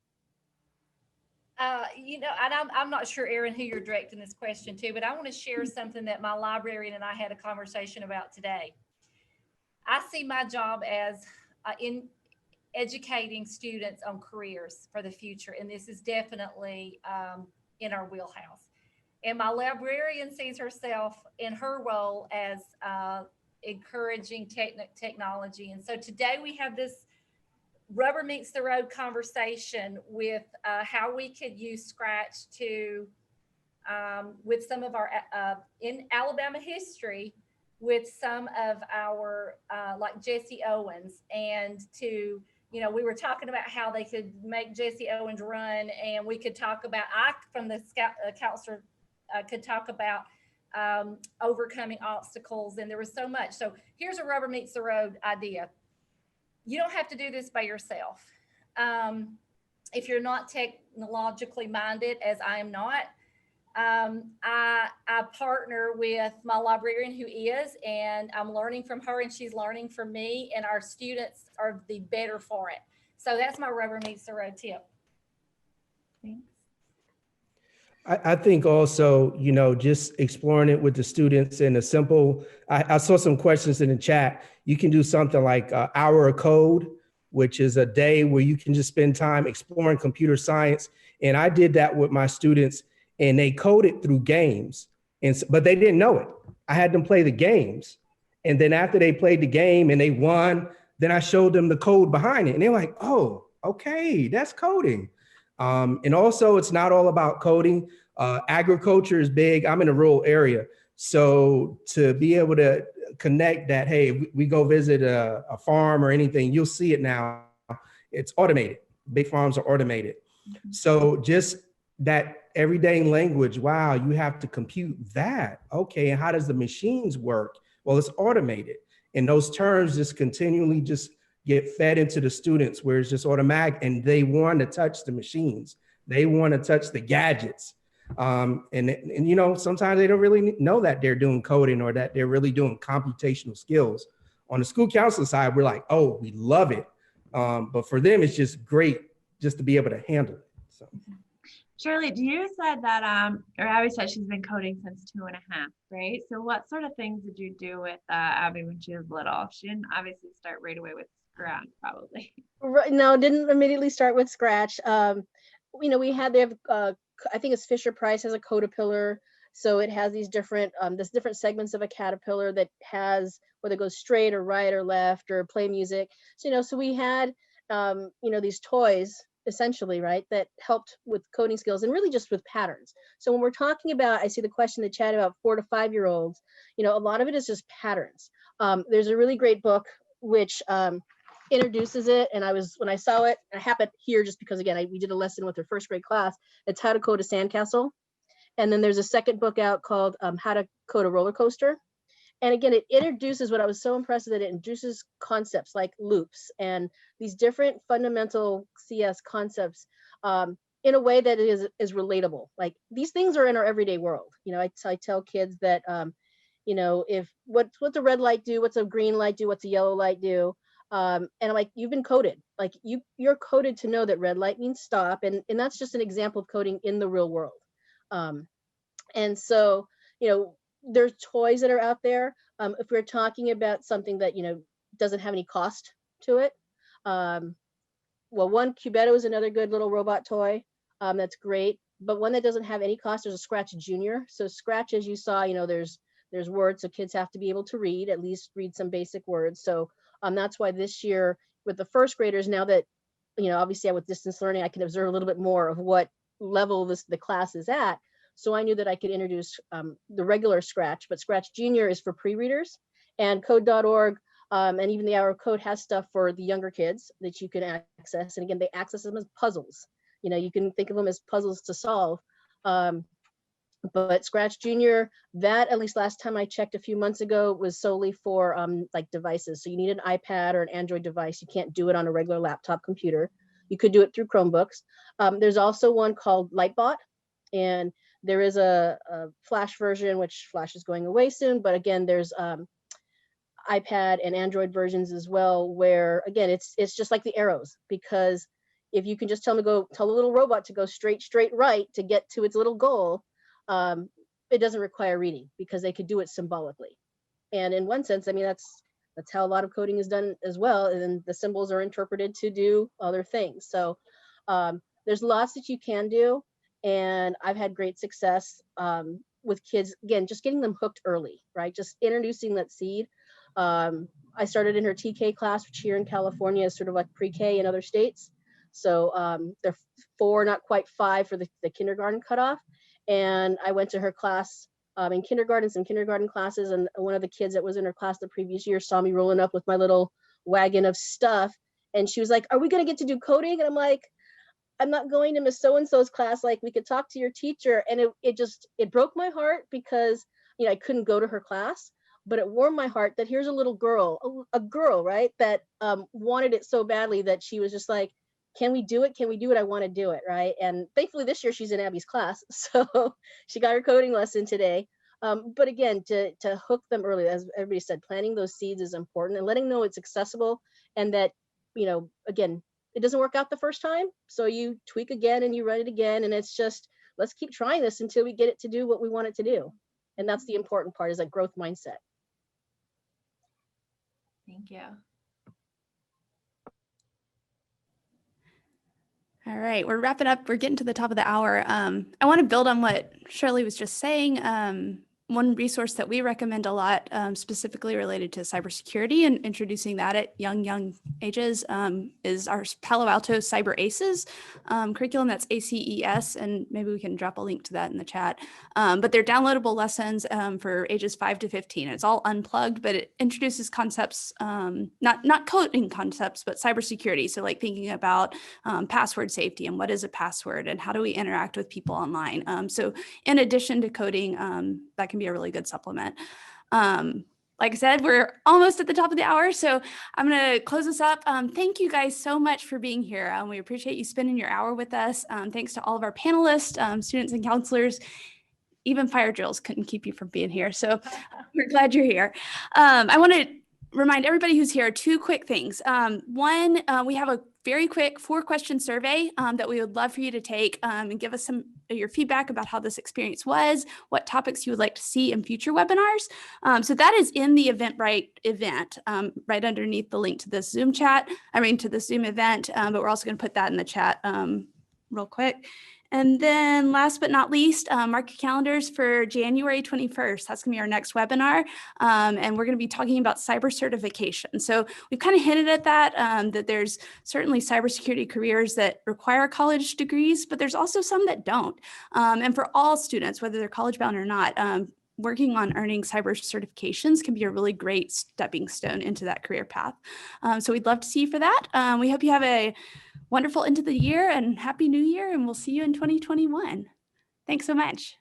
You know, and I'm not sure, Erin, who you're directing this question to, but I want to share something that my librarian and I had a conversation about today. I see my job as in educating students on careers for the future, and this is definitely in our wheelhouse. And my librarian sees herself in her role as encouraging technology. And so today we have this rubber meets the road conversation with how we could use Scratch to, with some of our, in Alabama history, with some of our, like Jesse Owens, and to, you know, we were talking about how they could make Jesse Owens run, and we could talk about, from the counselor, could talk about overcoming obstacles, and there was so much. So here's a rubber meets the road idea. You don't have to do this by yourself. If you're not technologically minded, as I am not, I partner with my librarian who is, and I'm learning from her and she's learning from me, and our students are the better for it. So that's my rubber meets the road tip. Thanks. I think also, you know, just exploring it with the students in a simple, I saw some questions in the chat. You can do something like an hour of code, which is a day where you can just spend time exploring computer science. And I did that with my students, and they coded through games, but they didn't know it. I had them play the games. And then after they played the game and they won, then I showed them the code behind it. And they're like, oh, okay, that's coding. And also, it's not all about coding. Agriculture is big. I'm in a rural area. So to be able to connect that, hey, we go visit a farm or anything, you'll see it now. It's automated. Big farms are automated. So just that everyday language, wow, you have to compute that. Okay, and how does the machines work? Well, it's automated. And those terms just continually just get fed into the students where it's just automatic, and they want to touch the machines. They want to touch the gadgets. And you know, sometimes they don't really know that they're doing coding or that they're really doing computational skills. On the school counselor side, we're like, oh, we love it. But for them, it's just great just to be able to handle it. So. Shirley, you said that, or Abby said she's been coding since 2.5, right? So what sort of things did you do with Abby when she was little? She didn't obviously start right away with Scratch, probably. Right, no, didn't immediately start with Scratch. You know, they have, I think it's Fisher Price has a Codapillar. So it has these different, there's different segments of a caterpillar that has, whether it goes straight or right or left or play music. So, you know, so we had, you know, these toys essentially, right, that helped with coding skills and really just with patterns. So when we're talking about, I see the question in the chat about 4 to 5 year olds, you know, a lot of it is just patterns. There's a really great book which introduces it, and when I saw it, I happened here just because, again, we did a lesson with our first grade class. It's How to Code a Sandcastle. And then there's a second book out called How to Code a Roller Coaster. And again, it introduces, what I was so impressed with, it introduces concepts like loops and these different fundamental CS concepts in a way that is relatable. Like, these things are in our everyday world. You know, I tell kids that, you know, what's a red light do? What's a green light do? What's a yellow light do? And I'm like, you've been coded. Like, you're coded to know that red light means stop. And that's just an example of coding in the real world. And so, you know, there's toys that are out there. If we're talking about something that, you know, doesn't have any cost to it. Well, one, Cubetto is another good little robot toy. That's great. But one that doesn't have any cost, there's a Scratch Junior. So Scratch, as you saw, you know, there's words, so kids have to be able to read, at least read some basic words. So that's why this year with the first graders, now that, you know, obviously with distance learning, I can observe a little bit more of what level the class is at. So I knew that I could introduce the regular Scratch, but Scratch Junior is for pre-readers, and code.org and even the Hour of Code has stuff for the younger kids that you can access. And again, they access them as puzzles. You know, you can think of them as puzzles to solve. But Scratch Junior, that, at least last time I checked a few months ago, was solely for like devices. So you need an iPad or an Android device. You can't do it on a regular laptop computer. You could do it through Chromebooks. There's also one called Lightbot, and there is a Flash version, which Flash is going away soon. But again, there's iPad and Android versions as well, where again, it's just like the arrows, because if you can just tell the little robot to go straight right to get to its little goal, it doesn't require reading, because they could do it symbolically. And in one sense, I mean, that's how a lot of coding is done as well. And then the symbols are interpreted to do other things. So there's lots that you can do. And I've had great success with kids, again, just getting them hooked early, right? Just introducing that seed. I started in her TK class, which here in California is sort of like pre-K in other states. So they're 4, not quite 5 for the kindergarten cutoff. And I went to her class in kindergarten, some kindergarten classes, and one of the kids that was in her class the previous year saw me rolling up with my little wagon of stuff. And she was like, "Are we gonna get to do coding?" And I'm like, "I'm not going to Miss So-and-so's class. Like, we could talk to your teacher." And it broke my heart, because, you know, I couldn't go to her class, but it warmed my heart that here's a little girl, a girl, right, that wanted it so badly that she was just like, "Can we do it? Can we do it? I want to do it," right? And thankfully this year she's in Abby's class, so she got her coding lesson today. But again, to hook them early, as everybody said, planting those seeds is important, and letting them know it's accessible, and that, you know, again, it doesn't work out the first time, so you tweak again and you run it again, and it's just, let's keep trying this until we get it to do what we want it to do. And that's the important part, is that growth mindset. Thank you. All right, we're wrapping up. We're getting to the top of the hour. I want to build on what Shirley was just saying. One resource that we recommend a lot, specifically related to cybersecurity and introducing that at young ages, is our Palo Alto Cyber ACEs curriculum. That's ACES, and maybe we can drop a link to that in the chat. But they're downloadable lessons for ages 5 to 15. It's all unplugged, but it introduces concepts, not coding concepts, but cybersecurity. So like thinking about password safety and what is a password and how do we interact with people online. So in addition to coding, that can be a really good supplement. Like I said, we're almost at the top of the hour, so I'm going to close this up. Thank you guys so much for being here. We appreciate you spending your hour with us. Thanks to all of our panelists, students and counselors. Even fire drills couldn't keep you from being here, so we're glad you're here. I want to remind everybody who's here 2 quick things. One, we have a very quick 4-question survey that we would love for you to take and give us some of your feedback about how this experience was, what topics you would like to see in future webinars. So that is in the Eventbrite event, right underneath the link to this Zoom chat, to the Zoom event, but we're also going to put that in the chat real quick. And then last but not least, mark your calendars for January 21st. That's going to be our next webinar. And we're going to be talking about cyber certification. So we've kind of hinted at that, that there's certainly cybersecurity careers that require college degrees, but there's also some that don't. And for all students, whether they're college bound or not, working on earning cyber certifications can be a really great stepping stone into that career path. So we'd love to see you for that. We hope you have a wonderful end of the year and happy new year, and we'll see you in 2021. Thanks so much.